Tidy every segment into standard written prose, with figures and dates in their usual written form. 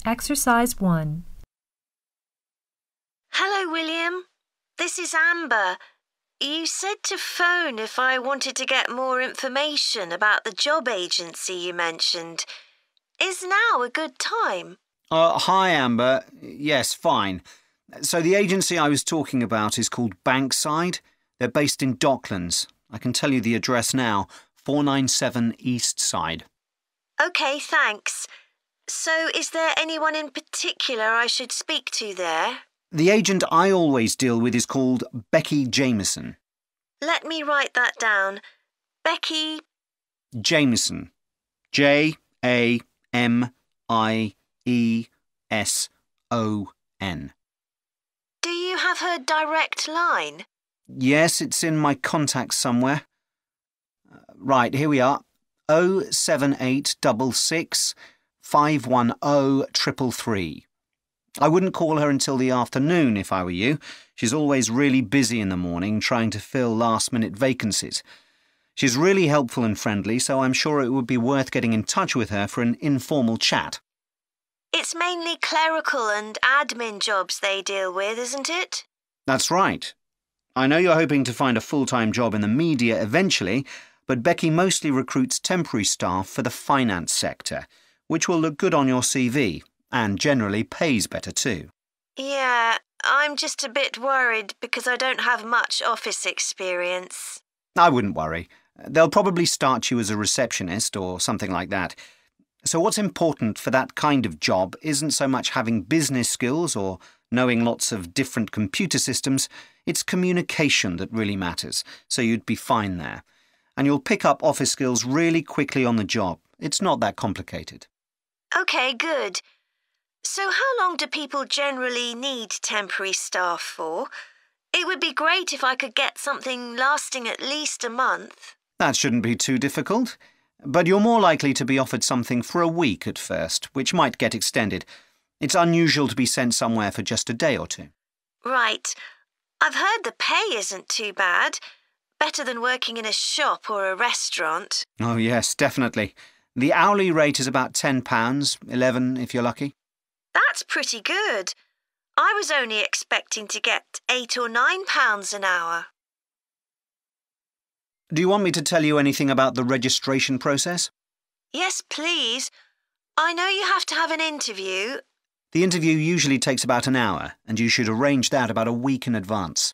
Exercise 1. Hello, William. This is Amber. You said to phone if I wanted to get more information about the job agency you mentioned. Is now a good time? Hi, Amber. Yes, fine. So the agency I was talking about is called Bankside. They're based in Docklands. I can tell you the address now, 497 East Side. OK, thanks. So is there anyone in particular I should speak to there? The agent I always deal with is called Becky Jameson. Let me write that down. Becky... Jameson. Jameson. Do you have her direct line? Yes, it's in my contacts somewhere. Right, here we are. 07866 510 333. I wouldn't call her until the afternoon if I were you. She's always really busy in the morning trying to fill last-minute vacancies. She's really helpful and friendly, so I'm sure it would be worth getting in touch with her for an informal chat. It's mainly clerical and admin jobs they deal with, isn't it? That's right. I know you're hoping to find a full-time job in the media eventually, but Becky mostly recruits temporary staff for the finance sector, which will look good on your CV. And generally pays better too. Yeah, I'm just a bit worried because I don't have much office experience. I wouldn't worry. They'll probably start you as a receptionist or something like that. So what's important for that kind of job isn't so much having business skills or knowing lots of different computer systems. It's communication that really matters, so you'd be fine there. And you'll pick up office skills really quickly on the job. It's not that complicated. OK, good. So how long do people generally need temporary staff for? It would be great if I could get something lasting at least a month. That shouldn't be too difficult. But you're more likely to be offered something for a week at first, which might get extended. It's unusual to be sent somewhere for just a day or two. Right. I've heard the pay isn't too bad. Better than working in a shop or a restaurant. Oh, yes, definitely. The hourly rate is about £10, $11 if you're lucky. That's pretty good. I was only expecting to get £8 or £9 an hour. Do you want me to tell you anything about the registration process? Yes, please. I know you have to have an interview. The interview usually takes about an hour, and you should arrange that about a week in advance.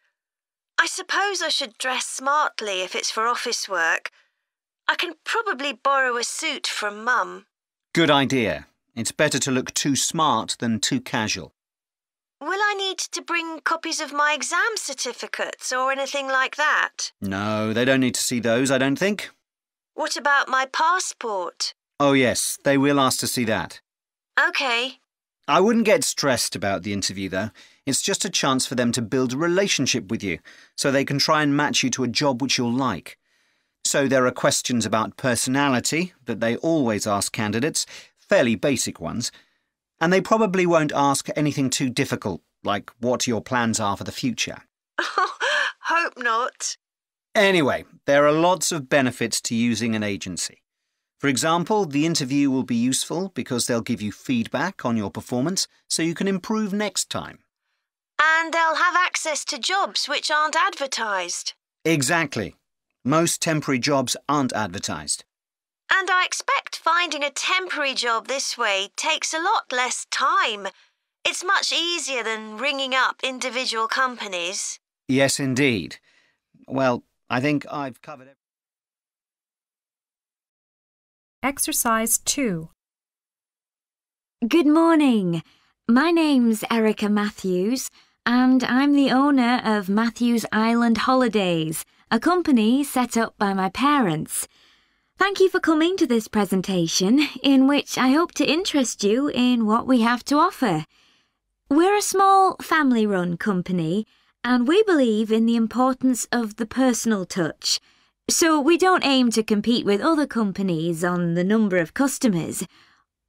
I suppose I should dress smartly if it's for office work. I can probably borrow a suit from Mum. Good idea. It's better to look too smart than too casual. Will I need to bring copies of my exam certificates or anything like that? No, they don't need to see those, I don't think. What about my passport? Oh, yes, they will ask to see that. OK. I wouldn't get stressed about the interview, though. It's just a chance for them to build a relationship with you, so they can try and match you to a job which you'll like. So there are questions about personality that they always ask candidates, fairly basic ones, and they probably won't ask anything too difficult, like what your plans are for the future. Hope not. Anyway, there are lots of benefits to using an agency. For example, the interview will be useful because they'll give you feedback on your performance so you can improve next time. And they'll have access to jobs which aren't advertised. Exactly. Most temporary jobs aren't advertised. And I expect finding a temporary job this way takes a lot less time. It's much easier than ringing up individual companies. Yes, indeed. Well, I think I've covered everything. Exercise 2. Good morning. My name's Erica Matthews, and I'm the owner of Matthews Island Holidays, a company set up by my parents. Thank you for coming to this presentation, in which I hope to interest you in what we have to offer. We're a small family-run company, and we believe in the importance of the personal touch. So we don't aim to compete with other companies on the number of customers.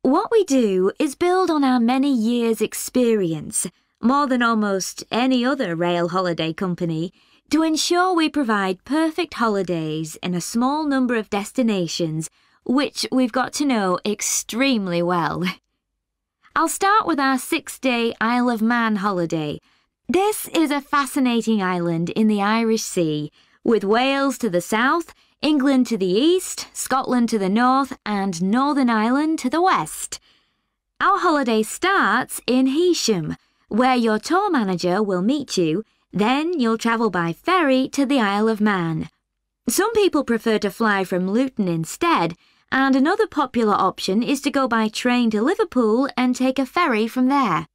What we do is build on our many years' experience, more than almost any other rail holiday company, to ensure we provide perfect holidays in a small number of destinations, which we've got to know extremely well. I'll start with our 6-day Isle of Man holiday. This is a fascinating island in the Irish Sea, with Wales to the south, England to the east, Scotland to the north, and Northern Ireland to the west. Our holiday starts in Heysham, where your tour manager will meet you. Then you'll travel by ferry to the Isle of Man. Some people prefer to fly from Luton instead, and another popular option is to go by train to Liverpool and take a ferry from there.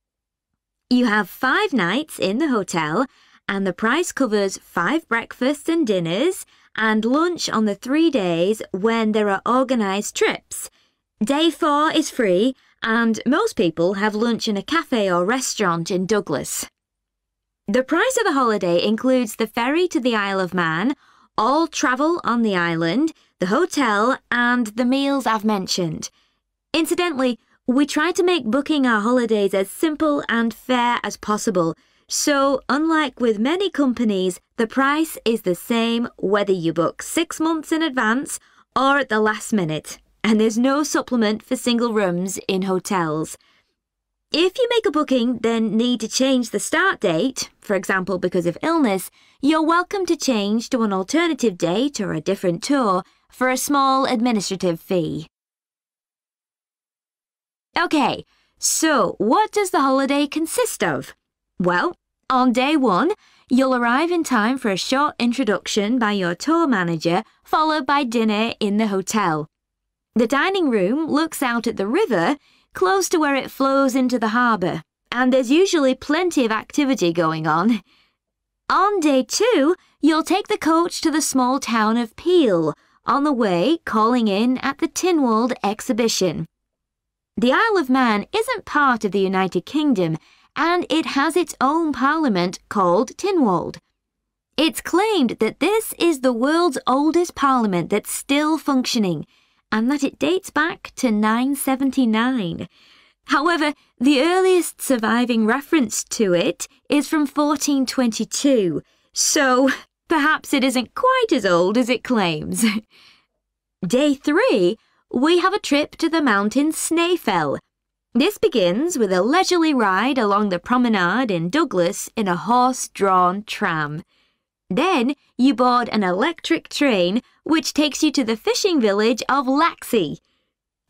You have 5 nights in the hotel, and the price covers 5 breakfasts and dinners and lunch on the 3 days when there are organised trips. Day 4 is free, and most people have lunch in a cafe or restaurant in Douglas. The price of the holiday includes the ferry to the Isle of Man, all travel on the island, the hotel, and the meals I've mentioned. Incidentally, we try to make booking our holidays as simple and fair as possible, so unlike with many companies, the price is the same whether you book 6 months in advance or at the last minute, and there's no supplement for single rooms in hotels. If you make a booking, then need to change the start date, for example because of illness, you're welcome to change to an alternative date or a different tour for a small administrative fee. Okay, so what does the holiday consist of? Well, on day 1, you'll arrive in time for a short introduction by your tour manager, followed by dinner in the hotel. The dining room looks out at the river, close to where it flows into the harbour, and there's usually plenty of activity going on. On day 2, you'll take the coach to the small town of Peel, on the way calling in at the Tynwald exhibition. The Isle of Man isn't part of the United Kingdom, and it has its own parliament called Tynwald. It's claimed that this is the world's oldest parliament that's still functioning, and that it dates back to 979. However, the earliest surviving reference to it is from 1422, so perhaps it isn't quite as old as it claims. Day 3, we have a trip to the mountain Snaefell. This begins with a leisurely ride along the promenade in Douglas in a horse-drawn tram. Then you board an electric train which takes you to the fishing village of Laxey.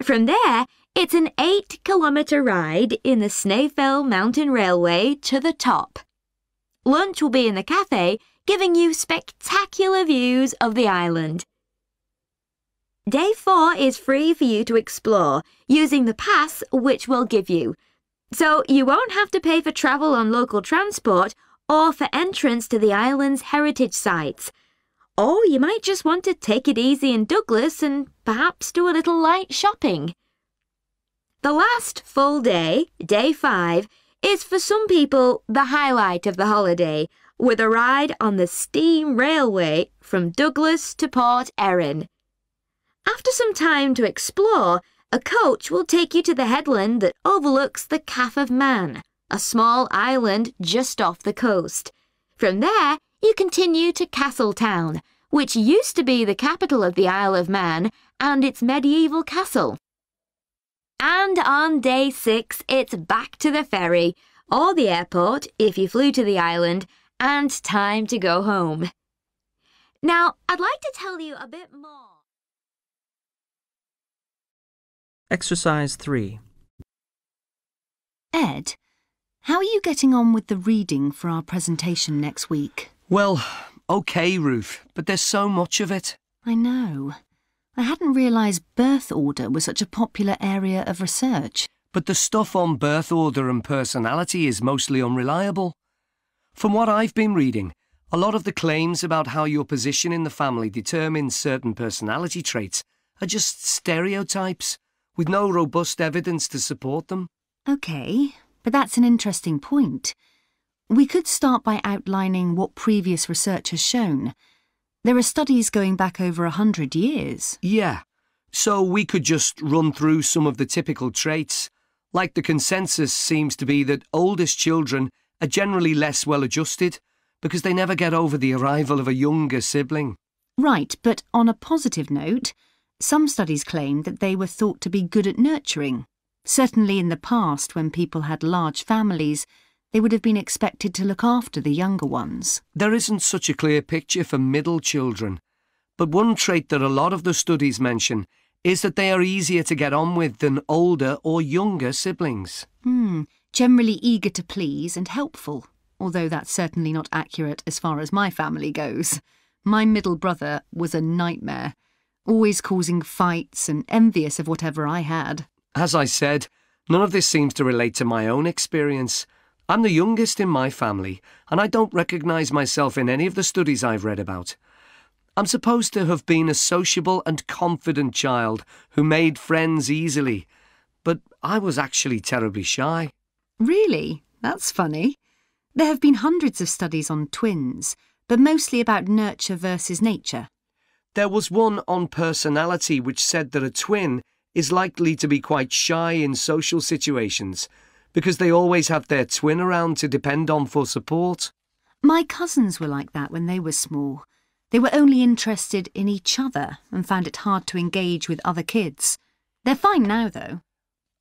From there, it's an 8-kilometre ride in the Snaefell Mountain Railway to the top. Lunch will be in the cafe, giving you spectacular views of the island. Day 4 is free for you to explore, using the pass which we'll give you. So you won't have to pay for travel on local transport or for entrance to the island's heritage sites. Or you might just want to take it easy in Douglas and perhaps do a little light shopping. The last full day, day 5, is for some people the highlight of the holiday, with a ride on the steam railway from Douglas to Port Erin. After some time to explore, a coach will take you to the headland that overlooks the Calf of Man, a small island just off the coast. From there, you continue to Castletown, which used to be the capital of the Isle of Man and its medieval castle. And on day 6, it's back to the ferry, or the airport if you flew to the island, and time to go home. Now, I'd like to tell you a bit more. Exercise 3. Ed, how are you getting on with the reading for our presentation next week? Well, OK, Ruth, but there's so much of it. I know. I hadn't realised birth order was such a popular area of research. But the stuff on birth order and personality is mostly unreliable. From what I've been reading, a lot of the claims about how your position in the family determines certain personality traits are just stereotypes, with no robust evidence to support them. OK, but that's an interesting point. We could start by outlining what previous research has shown. There are studies going back over 100 years. Yeah, so we could just run through some of the typical traits. Like the consensus seems to be that oldest children are generally less well-adjusted because they never get over the arrival of a younger sibling. Right, but on a positive note, some studies claim that they were thought to be good at nurturing. Certainly in the past, when people had large families, they would have been expected to look after the younger ones. There isn't such a clear picture for middle children, but one trait that a lot of the studies mention is that they are easier to get on with than older or younger siblings. Generally eager to please and helpful, although that's certainly not accurate as far as my family goes. My middle brother was a nightmare, always causing fights and envious of whatever I had. As I said, none of this seems to relate to my own experience. I'm the youngest in my family, and I don't recognise myself in any of the studies I've read about. I'm supposed to have been a sociable and confident child who made friends easily, but I was actually terribly shy. Really? That's funny. There have been hundreds of studies on twins, but mostly about nurture versus nature. There was one on personality which said that a twin is likely to be quite shy in social situations because they always have their twin around to depend on for support. My cousins were like that when they were small. They were only interested in each other and found it hard to engage with other kids. They're fine now, though.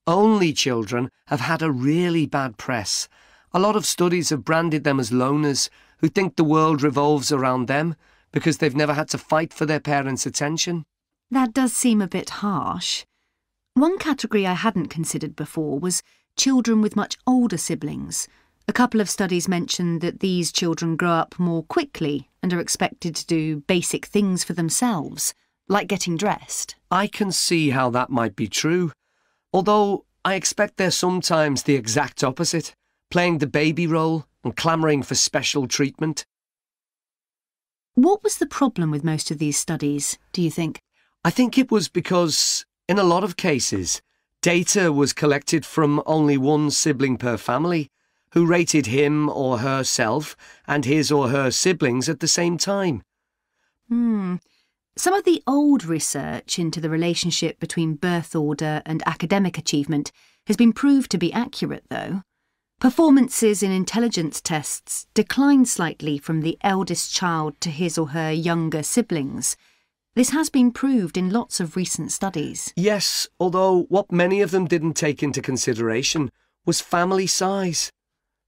Only children have had a really bad press. A lot of studies have branded them as loners who think the world revolves around them because they've never had to fight for their parents' attention. That does seem a bit harsh. One category I hadn't considered before was children with much older siblings. A couple of studies mentioned that these children grow up more quickly and are expected to do basic things for themselves, like getting dressed. I can see how that might be true, although I expect they're sometimes the exact opposite, playing the baby role and clamouring for special treatment. What was the problem with most of these studies, do you think? I think it was because, in a lot of cases, data was collected from only one sibling per family, who rated him or herself and his or her siblings at the same time. Some of the old research into the relationship between birth order and academic achievement has been proved to be accurate, though. Performances in intelligence tests declined slightly from the eldest child to his or her younger siblings. This has been proved in lots of recent studies. Yes, although what many of them didn't take into consideration was family size.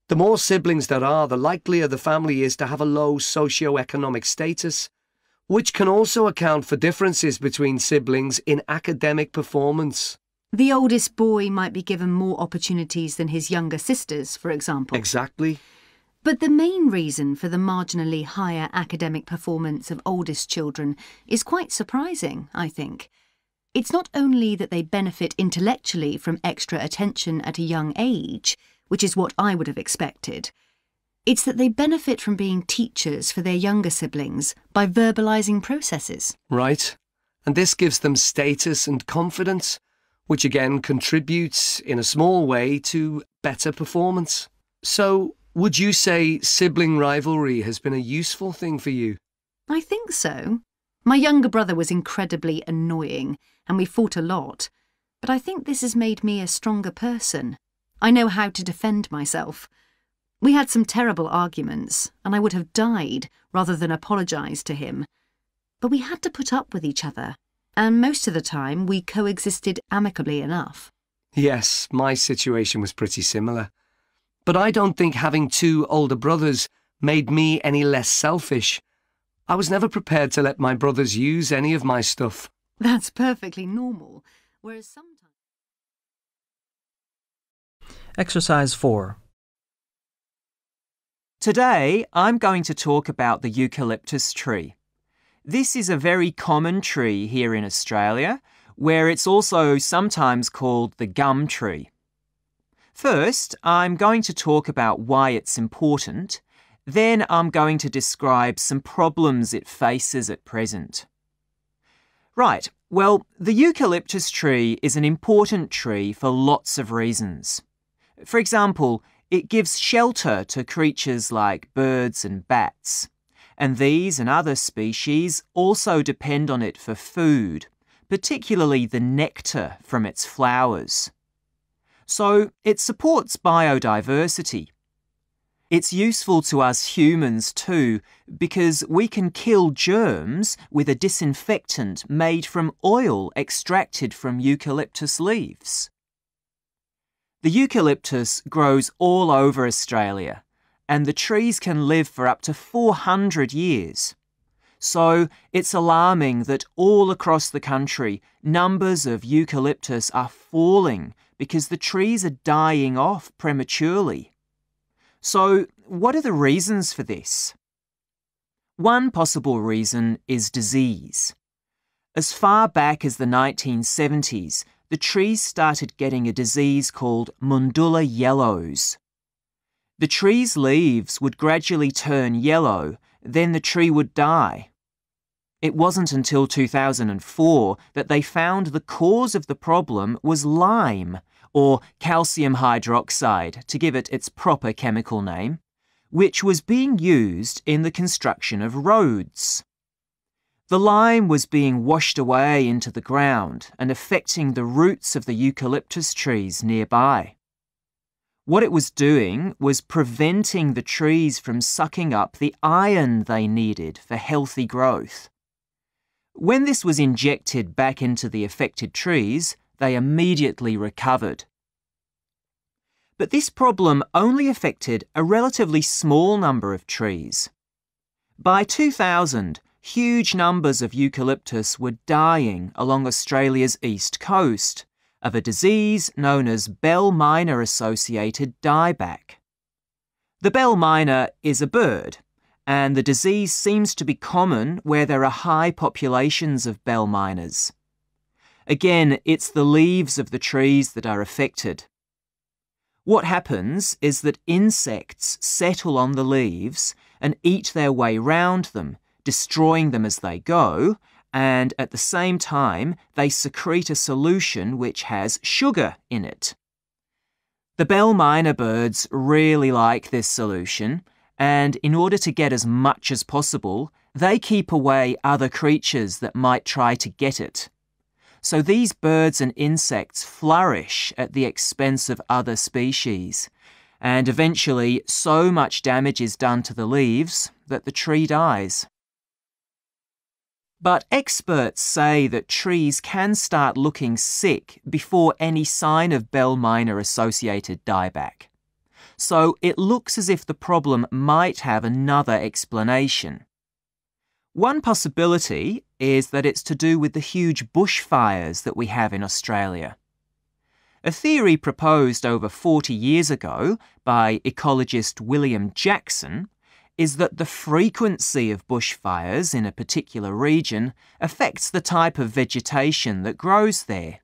The more siblings there are, the likelier the family is to have a low socio-economic status, which can also account for differences between siblings in academic performance. The oldest boy might be given more opportunities than his younger sisters, for example. Exactly. But the main reason for the marginally higher academic performance of oldest children is quite surprising, I think. It's not only that they benefit intellectually from extra attention at a young age, which is what I would have expected. It's that they benefit from being teachers for their younger siblings by verbalising processes. Right. And this gives them status and confidence, which again contributes in a small way to better performance. So, would you say sibling rivalry has been a useful thing for you? I think so. My younger brother was incredibly annoying, and we fought a lot. But I think this has made me a stronger person. I know how to defend myself. We had some terrible arguments, and I would have died rather than apologise to him. But we had to put up with each other, and most of the time we coexisted amicably enough. Yes, my situation was pretty similar. But I don't think having two older brothers made me any less selfish. I was never prepared to let my brothers use any of my stuff. That's perfectly normal, whereas sometimes... Exercise 4. Today, I'm going to talk about the eucalyptus tree. This is a very common tree here in Australia, where it's also sometimes called the gum tree. First, I'm going to talk about why it's important. Then I'm going to describe some problems it faces at present. Right, well, the eucalyptus tree is an important tree for lots of reasons. For example, it gives shelter to creatures like birds and bats, and these and other species also depend on it for food, particularly the nectar from its flowers. So it supports biodiversity. It's useful to us humans too, because we can kill germs with a disinfectant made from oil extracted from eucalyptus leaves. The eucalyptus grows all over Australia, and the trees can live for up to 400 years. So it's alarming that all across the country, numbers of eucalyptus are falling because the trees are dying off prematurely. So what are the reasons for this? One possible reason is disease. As far back as the 1970s, the trees started getting a disease called Mundula yellows. The tree's leaves would gradually turn yellow, then the tree would die. It wasn't until 2004 that they found the cause of the problem was lime, or calcium hydroxide, to give it its proper chemical name, which was being used in the construction of roads. The lime was being washed away into the ground and affecting the roots of the eucalyptus trees nearby. What it was doing was preventing the trees from sucking up the iron they needed for healthy growth. When this was injected back into the affected trees, they immediately recovered. But this problem only affected a relatively small number of trees. By 2000, huge numbers of eucalyptus were dying along Australia's east coast of a disease known as bell miner-associated dieback. The bell miner is a bird, and the disease seems to be common where there are high populations of bell miners. Again, it's the leaves of the trees that are affected. What happens is that insects settle on the leaves and eat their way round them, destroying them as they go, and at the same time they secrete a solution which has sugar in it. The bell miner birds really like this solution, and in order to get as much as possible, they keep away other creatures that might try to get it. So these birds and insects flourish at the expense of other species, and eventually so much damage is done to the leaves that the tree dies. But experts say that trees can start looking sick before any sign of bell miner-associated dieback. So it looks as if the problem might have another explanation. One possibility is that it's to do with the huge bushfires that we have in Australia. A theory proposed over 40 years ago by ecologist William Jackson is that the frequency of bushfires in a particular region affects the type of vegetation that grows there.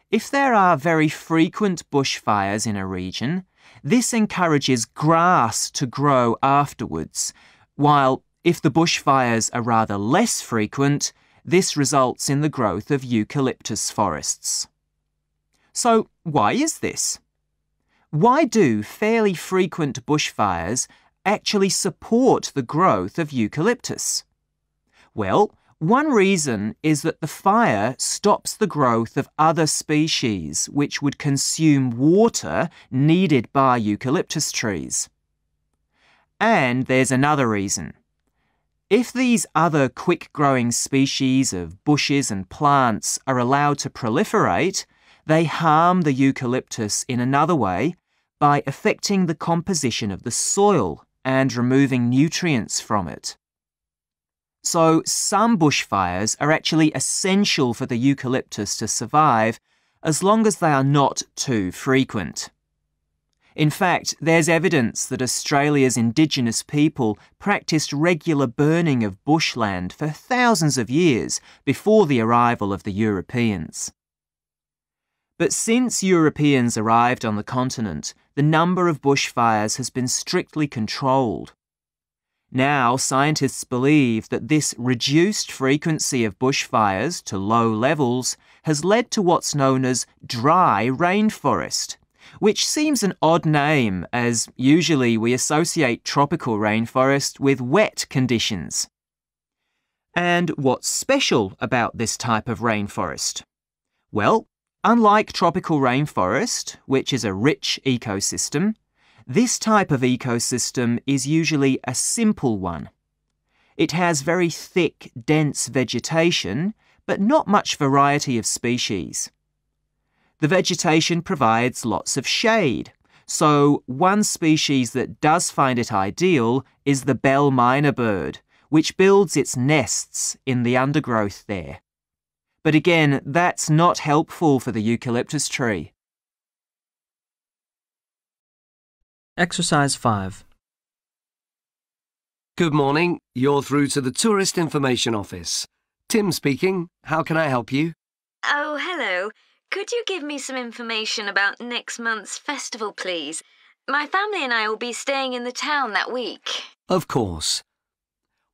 If there are very frequent bushfires in a region, this encourages grass to grow afterwards, while if the bushfires are rather less frequent, this results in the growth of eucalyptus forests. So why is this? Why do fairly frequent bushfires actually support the growth of eucalyptus? Well, one reason is that the fire stops the growth of other species which would consume water needed by eucalyptus trees. And there's another reason. If these other quick-growing species of bushes and plants are allowed to proliferate, they harm the eucalyptus in another way by affecting the composition of the soil and removing nutrients from it. So some bushfires are actually essential for the eucalyptus to survive as long as they are not too frequent. In fact, there's evidence that Australia's Indigenous people practiced regular burning of bushland for thousands of years before the arrival of the Europeans. But since Europeans arrived on the continent, the number of bushfires has been strictly controlled. Now, scientists believe that this reduced frequency of bushfires to low levels has led to what's known as dry rainforest, which seems an odd name as usually we associate tropical rainforest with wet conditions. And what's special about this type of rainforest? Well, unlike tropical rainforest, which is a rich ecosystem, this type of ecosystem is usually a simple one. It has very thick, dense vegetation, but not much variety of species. The vegetation provides lots of shade. So one species that does find it ideal is the bell myna bird, which builds its nests in the undergrowth there. But again, that's not helpful for the eucalyptus tree. Exercise 5. Good morning. You're through to the Tourist Information Office. Tim speaking. How can I help you? Oh, hello. Could you give me some information about next month's festival, please? My family and I will be staying in the town that week. Of course.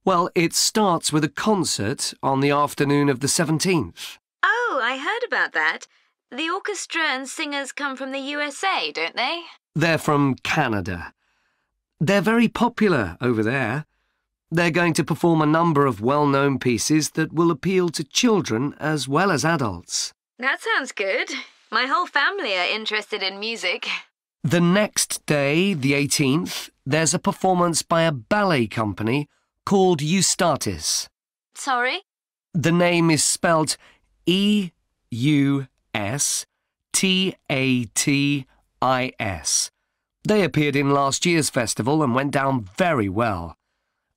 Well, it starts with a concert on the afternoon of the 17th. Oh, I heard about that. The orchestra and singers come from the USA, don't they? They're from Canada. They're very popular over there. They're going to perform a number of well-known pieces that will appeal to children as well as adults. That sounds good. My whole family are interested in music. The next day, the 18th, there's a performance by a ballet company called Eustatis. Sorry? The name is spelt E-U-S-T-A-T-I-S. They appeared in last year's festival and went down very well.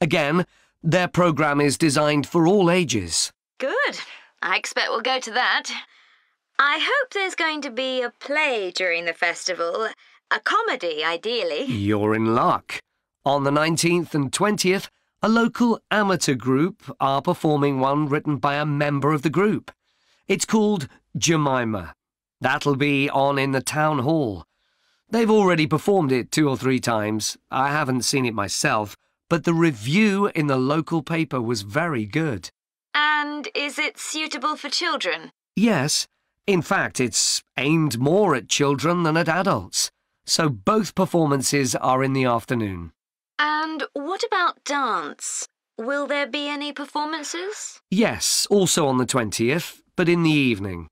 Again, their programme is designed for all ages. Good. I expect we'll go to that. I hope there's going to be a play during the festival. A comedy, ideally. You're in luck. On the 19th and 20th, a local amateur group are performing one written by a member of the group. It's called Jemima. That'll be on in the town hall. They've already performed it 2 or 3 times. I haven't seen it myself, but the review in the local paper was very good. And is it suitable for children? Yes. In fact, it's aimed more at children than at adults. So both performances are in the afternoon. And what about dance? Will there be any performances? Yes, also on the 20th, but in the evening.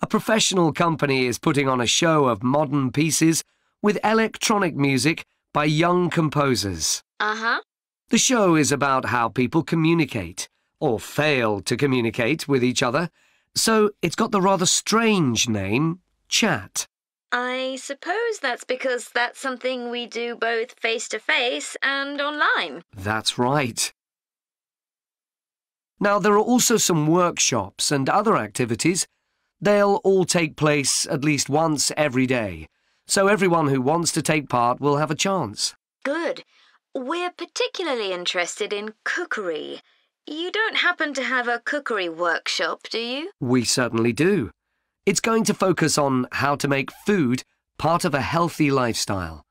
A professional company is putting on a show of modern pieces with electronic music by young composers. Uh-huh. The show is about how people communicate, or fail to communicate with each other, so it's got the rather strange name, Chat. I suppose that's because that's something we do both face-to-face and online. That's right. Now, there are also some workshops and other activities. They'll all take place at least once every day, so everyone who wants to take part will have a chance. Good. We're particularly interested in cookery. You don't happen to have a cookery workshop, do you? We certainly do. It's going to focus on how to make food part of a healthy lifestyle.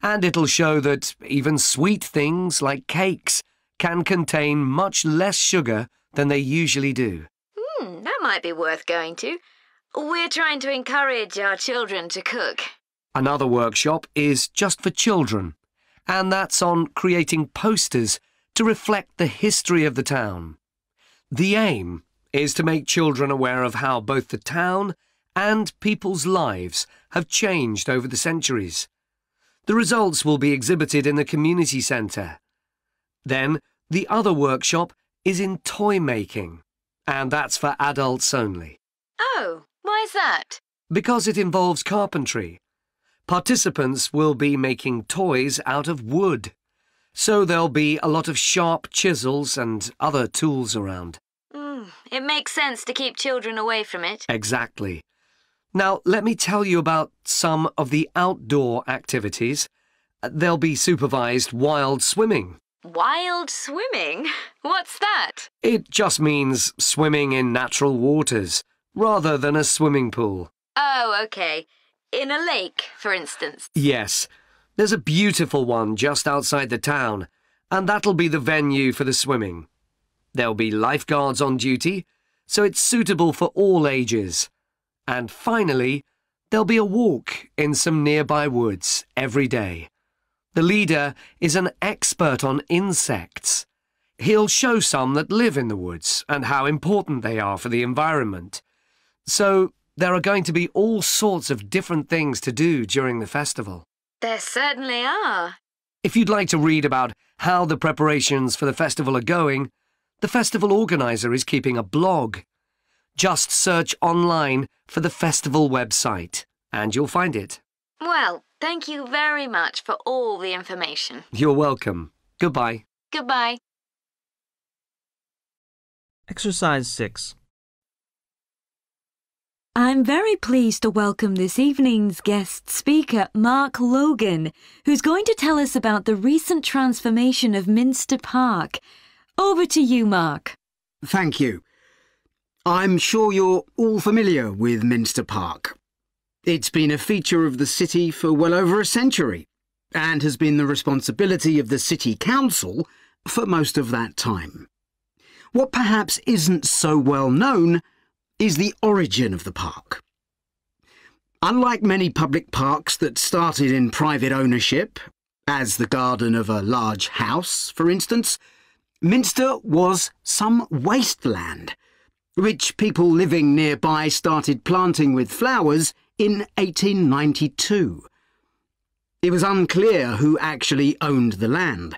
And it'll show that even sweet things like cakes can contain much less sugar than they usually do. That might be worth going to. We're trying to encourage our children to cook. Another workshop is just for children, and that's on creating posters to reflect the history of the town. The aim is to make children aware of how both the town and people's lives have changed over the centuries. The results will be exhibited in the community centre. Then, the other workshop is in toy making, and that's for adults only. Oh, why's that? Because it involves carpentry. Participants will be making toys out of wood, so there'll be a lot of sharp chisels and other tools around. It makes sense to keep children away from it. Exactly. Now, let me tell you about some of the outdoor activities. There'll be supervised wild swimming. Wild swimming? What's that? It just means swimming in natural waters, rather than a swimming pool. Oh, OK. In a lake, for instance. Yes. There's a beautiful one just outside the town, and that'll be the venue for the swimming. There'll be lifeguards on duty, so it's suitable for all ages. And finally, there'll be a walk in some nearby woods every day. The leader is an expert on insects. He'll show some that live in the woods and how important they are for the environment. So there are going to be all sorts of different things to do during the festival. There certainly are. If you'd like to read about how the preparations for the festival are going, the festival organiser is keeping a blog. Just search online for the festival website and you'll find it. Well, thank you very much for all the information. You're welcome. Goodbye. Goodbye. Exercise 6. I'm very pleased to welcome this evening's guest speaker, Mark Logan, who's going to tell us about the recent transformation of Minster Park. Over to you, Mark. Thank you. I'm sure you're all familiar with Minster Park. It's been a feature of the city for well over a century and has been the responsibility of the City Council for most of that time. What perhaps isn't so well known is the origin of the park. Unlike many public parks that started in private ownership, as the garden of a large house, for instance, Minster was some wasteland, which people living nearby started planting with flowers in 1892. It was unclear who actually owned the land,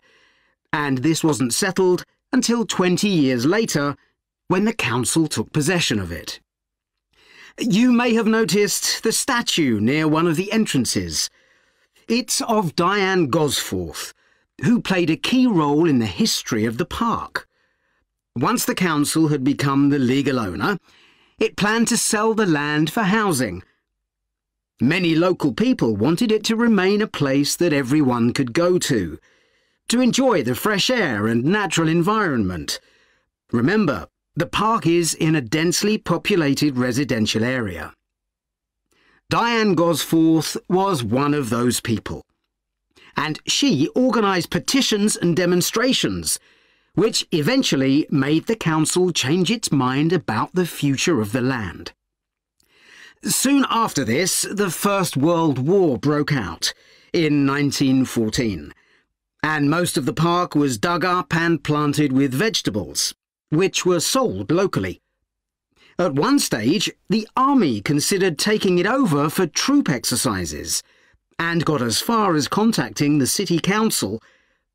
and this wasn't settled until 20 years later, when the council took possession of it. You may have noticed the statue near one of the entrances. It's of Diane Gosforth, who played a key role in the history of the park. Once the council had become the legal owner, it planned to sell the land for housing. Many local people wanted it to remain a place that everyone could go to enjoy the fresh air and natural environment. Remember, the park is in a densely populated residential area. Diane Gosforth was one of those people, and she organised petitions and demonstrations, which eventually made the council change its mind about the future of the land. Soon after this, the First World War broke out in 1914, and most of the park was dug up and planted with vegetables, which were sold locally. At one stage, the army considered taking it over for troop exercises and got as far as contacting the city council,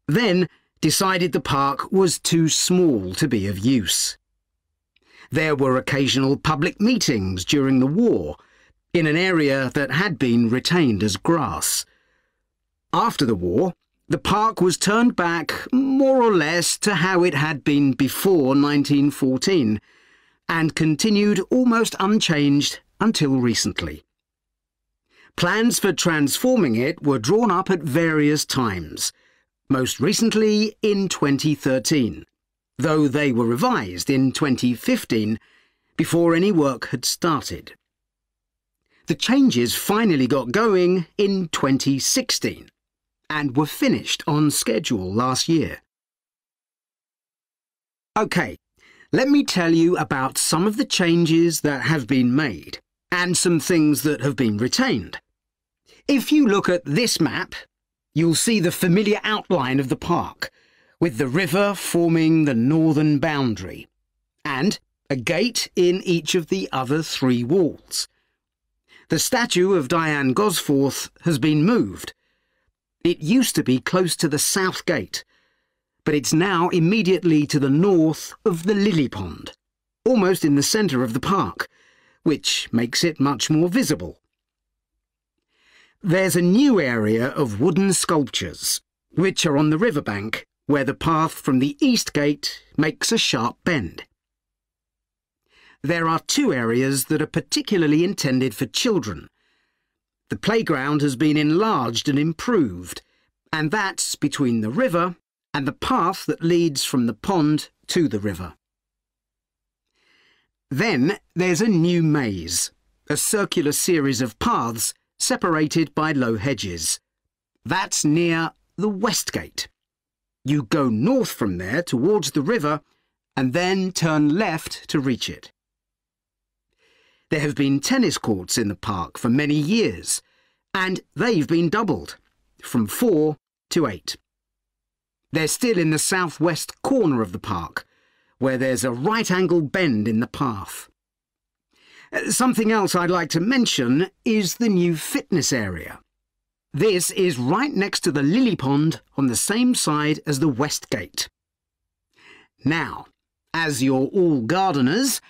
then decided the park was too small to be of use. There were occasional public meetings during the war in an area that had been retained as grass. After the war, the park was turned back more or less to how it had been before 1914 and continued almost unchanged until recently. Plans for transforming it were drawn up at various times, most recently in 2013, though they were revised in 2015 before any work had started. The changes finally got going in 2016 and were finished on schedule last year. OK, let me tell you about some of the changes that have been made and some things that have been retained. If you look at this map, you'll see the familiar outline of the park, with the river forming the northern boundary, and a gate in each of the other three walls. The statue of Diane Gosforth has been moved. It used to be close to the south gate, but it's now immediately to the north of the lily pond, almost in the centre of the park, which makes it much more visible. There's a new area of wooden sculptures, which are on the riverbank, where the path from the east gate makes a sharp bend. There are two areas that are particularly intended for children. The playground has been enlarged and improved, and that's between the river and the path that leads from the pond to the river. Then there's a new maze, a circular series of paths separated by low hedges. That's near the west gate. You go north from there towards the river and then turn left to reach it. There have been tennis courts in the park for many years, and they've been doubled, from 4 to 8. They're still in the southwest corner of the park, where there's a right-angle bend in the path. Something else I'd like to mention is the new fitness area. This is right next to the lily pond on the same side as the west gate. Now, as you're all gardeners,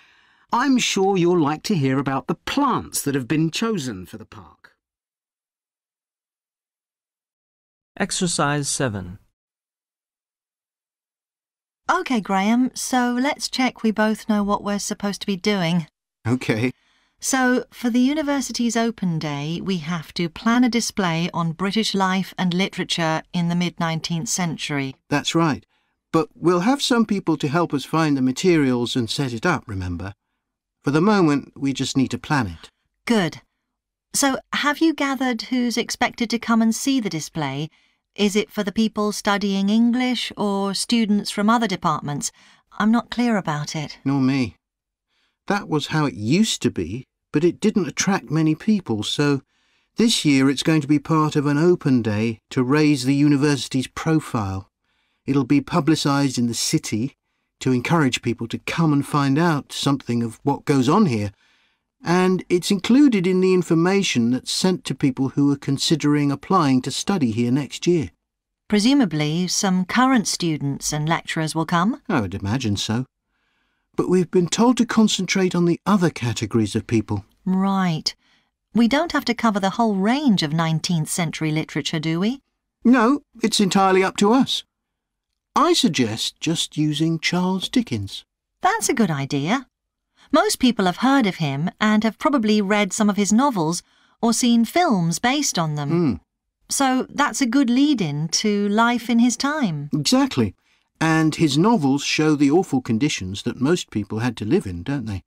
I'm sure you'll like to hear about the plants that have been chosen for the park. Exercise 7. OK, Graham, so let's check we both know what we're supposed to be doing. OK. So, for the university's open day, we have to plan a display on British life and literature in the mid-19th century. That's right. But we'll have some people to help us find the materials and set it up, remember? For the moment, we just need to plan it. Good. So, have you gathered who's expected to come and see the display? Is it for the people studying English or students from other departments? I'm not clear about it. Nor me. That was how it used to be, but it didn't attract many people, so this year it's going to be part of an open day to raise the university's profile. It'll be publicised in the city to encourage people to come and find out something of what goes on here, and it's included in the information that's sent to people who are considering applying to study here next year. Presumably some current students and lecturers will come? I would imagine so. But we've been told to concentrate on the other categories of people. Right. We don't have to cover the whole range of 19th century literature, do we? No, it's entirely up to us. I suggest just using Charles Dickens. That's a good idea. Most people have heard of him and have probably read some of his novels or seen films based on them. So that's a good lead-in to life in his time. Exactly. And his novels show the awful conditions that most people had to live in, don't they?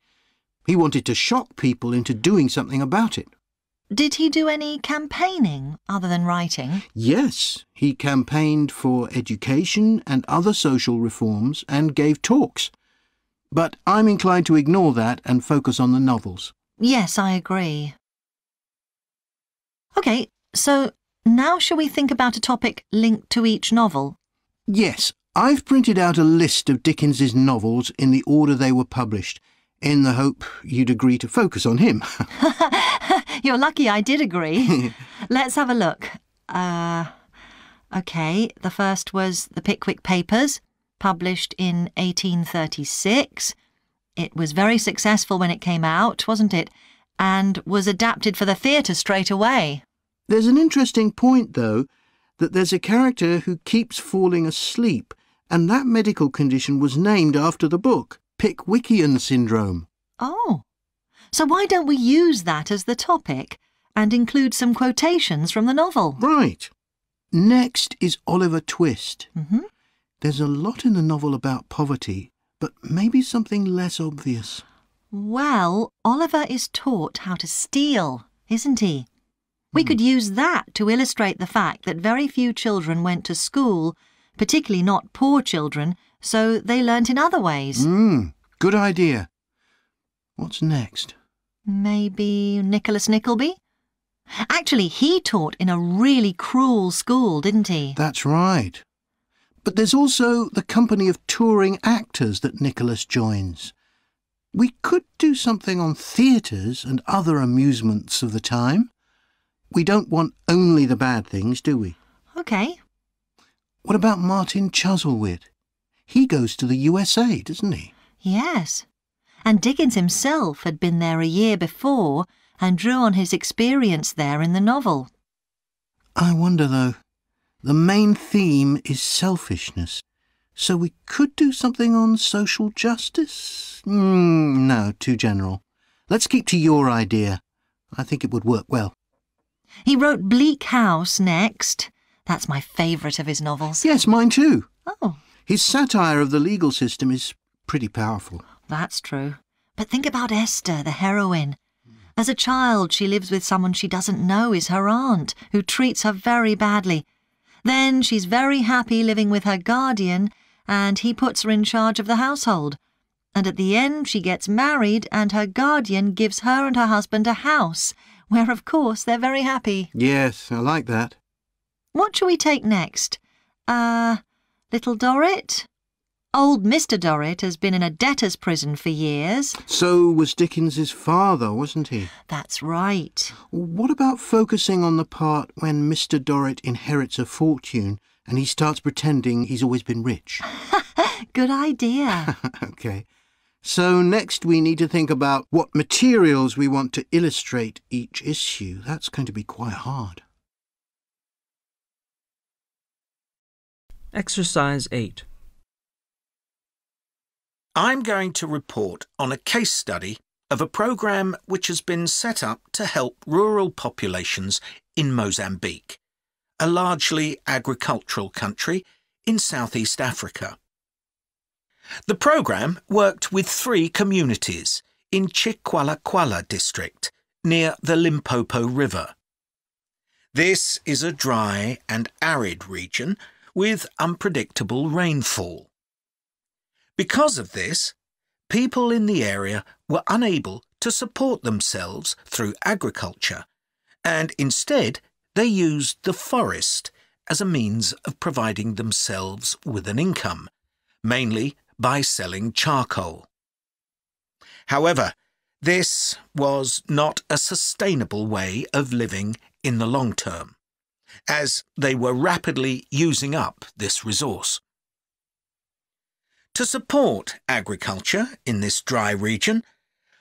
He wanted to shock people into doing something about it. Did he do any campaigning other than writing? Yes, he campaigned for education and other social reforms and gave talks. But I'm inclined to ignore that and focus on the novels. Yes, I agree. OK, so now shall we think about a topic linked to each novel? Yes, I've printed out a list of Dickens's novels in the order they were published, in the hope you'd agree to focus on him. You're lucky I did agree. Let's have a look. OK, the first was The Pickwick Papers, published in 1836. It was very successful when it came out, wasn't it? And was adapted for the theatre straight away. There's an interesting point, though, that there's a character who keeps falling asleep, and that medical condition was named after the book, Pickwickian syndrome. Oh, so why don't we use that as the topic and include some quotations from the novel? Right. Next is Oliver Twist. Mm-hmm. There's a lot in the novel about poverty, but maybe something less obvious. Well, Oliver is taught how to steal, isn't he? We could use that to illustrate the fact that very few children went to school, particularly not poor children, so they learnt in other ways. Good idea. What's next? Maybe Nicholas Nickleby? Actually, he taught in a really cruel school, didn't he? That's right. But there's also the company of touring actors that Nicholas joins. We could do something on theatres and other amusements of the time. We don't want only the bad things, do we? OK. What about Martin Chuzzlewit? He goes to the USA, doesn't he? Yes. And Dickens himself had been there a year before and drew on his experience there in the novel. I wonder, though. The main theme is selfishness. So we could do something on social justice? No, too general. Let's keep to your idea. I think it would work well. He wrote Bleak House next. That's my favourite of his novels. Yes, mine too. Oh. His satire of the legal system is pretty powerful. That's true. But think about Esther, the heroine. As a child, she lives with someone she doesn't know is her aunt, who treats her very badly. Then she's very happy living with her guardian, and he puts her in charge of the household. And at the end, she gets married, and her guardian gives her and her husband a house, where, of course, they're very happy. Yes, I like that. What shall we take next? Little Dorrit? Old Mr. Dorrit has been in a debtor's prison for years. So was Dickens's father, wasn't he? That's right. What about focusing on the part when Mr. Dorrit inherits a fortune and he starts pretending he's always been rich? Good idea. OK. So next we need to think about what materials we want to illustrate each issue. That's going to be quite hard. Exercise 8. I'm going to report on a case study of a program which has been set up to help rural populations in Mozambique, a largely agricultural country in Southeast Africa. The program worked with 3 communities in Chikwalakwala district, near the Limpopo River. This is a dry and arid region with unpredictable rainfall. Because of this, people in the area were unable to support themselves through agriculture, and instead they used the forest as a means of providing themselves with an income, mainly by selling charcoal. However, this was not a sustainable way of living in the long term, as they were rapidly using up this resource. To support agriculture in this dry region,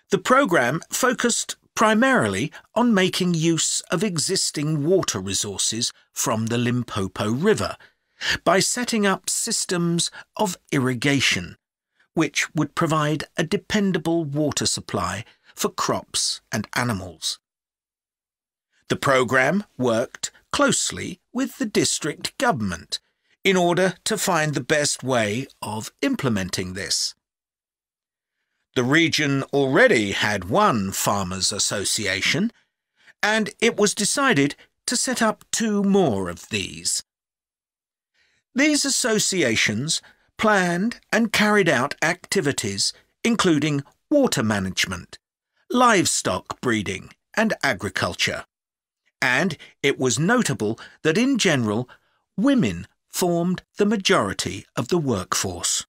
the program focused primarily on making use of existing water resources from the Limpopo River by setting up systems of irrigation, which would provide a dependable water supply for crops and animals. The program worked closely with the district government in order to find the best way of implementing this. The region already had one farmers' association, and it was decided to set up 2 more of these. These associations planned and carried out activities including water management, livestock breeding and agriculture, and it was notable that in general women formed the majority of the workforce.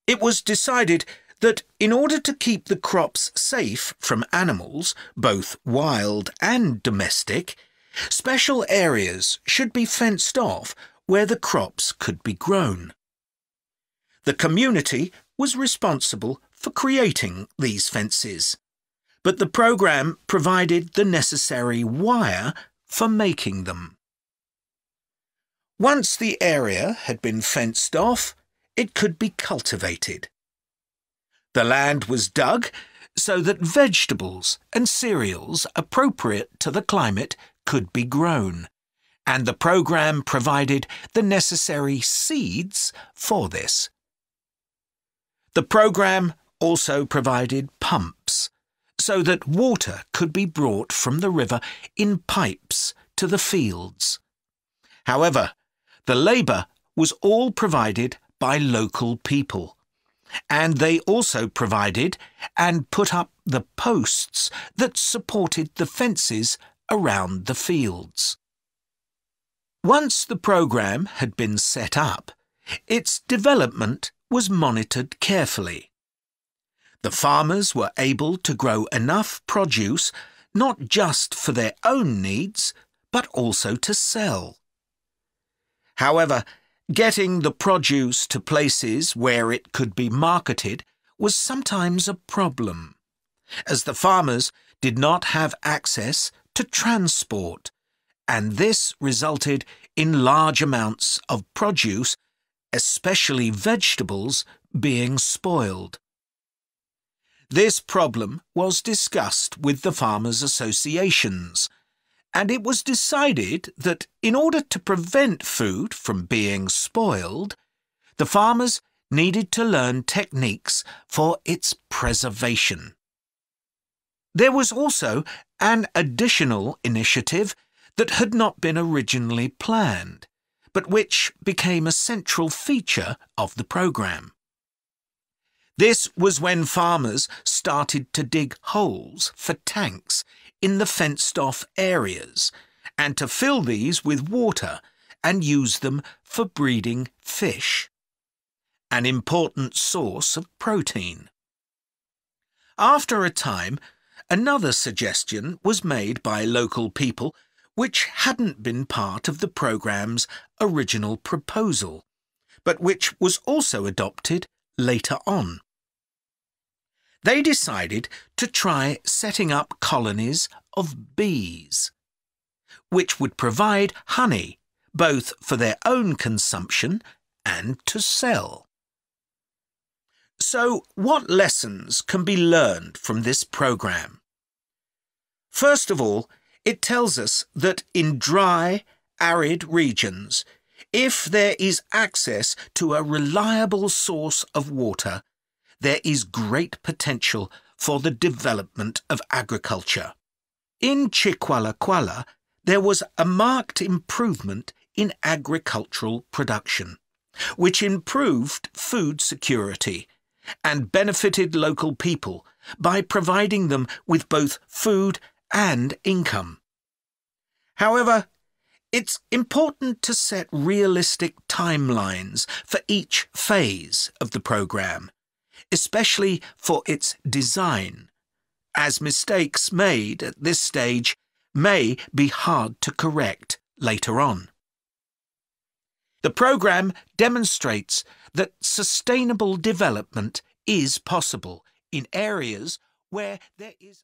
It was decided that in order to keep the crops safe from animals, both wild and domestic, special areas should be fenced off where the crops could be grown. The community was responsible for creating these fences, but the program provided the necessary wire for making them. Once the area had been fenced off, it could be cultivated. The land was dug so that vegetables and cereals appropriate to the climate could be grown, and the program provided the necessary seeds for this. The program also provided pumps so that water could be brought from the river in pipes to the fields. However, the labour was all provided by local people, and they also provided and put up the posts that supported the fences around the fields. Once the program had been set up, its development was monitored carefully. The farmers were able to grow enough produce not just for their own needs, but also to sell. However, getting the produce to places where it could be marketed was sometimes a problem, as the farmers did not have access to transport, and this resulted in large amounts of produce, especially vegetables, being spoiled. This problem was discussed with the farmers' associations, and it was decided that in order to prevent food from being spoiled, the farmers needed to learn techniques for its preservation. There was also an additional initiative that had not been originally planned, but which became a central feature of the program. This was when farmers started to dig holes for tanks in the fenced-off areas, and to fill these with water and use them for breeding fish, an important source of protein. After a time, another suggestion was made by local people which hadn't been part of the programme's original proposal, but which was also adopted later on. They decided to try setting up colonies of bees, which would provide honey both for their own consumption and to sell. So, what lessons can be learned from this program? First of all, it tells us that in dry, arid regions, if there is access to a reliable source of water, there is great potential for the development of agriculture. In Chiqualaquala, there was a marked improvement in agricultural production, which improved food security and benefited local people by providing them with both food and income. However, it's important to set realistic timelines for each phase of the programme, especially for its design, as mistakes made at this stage may be hard to correct later on. The programme demonstrates that sustainable development is possible in areas where there is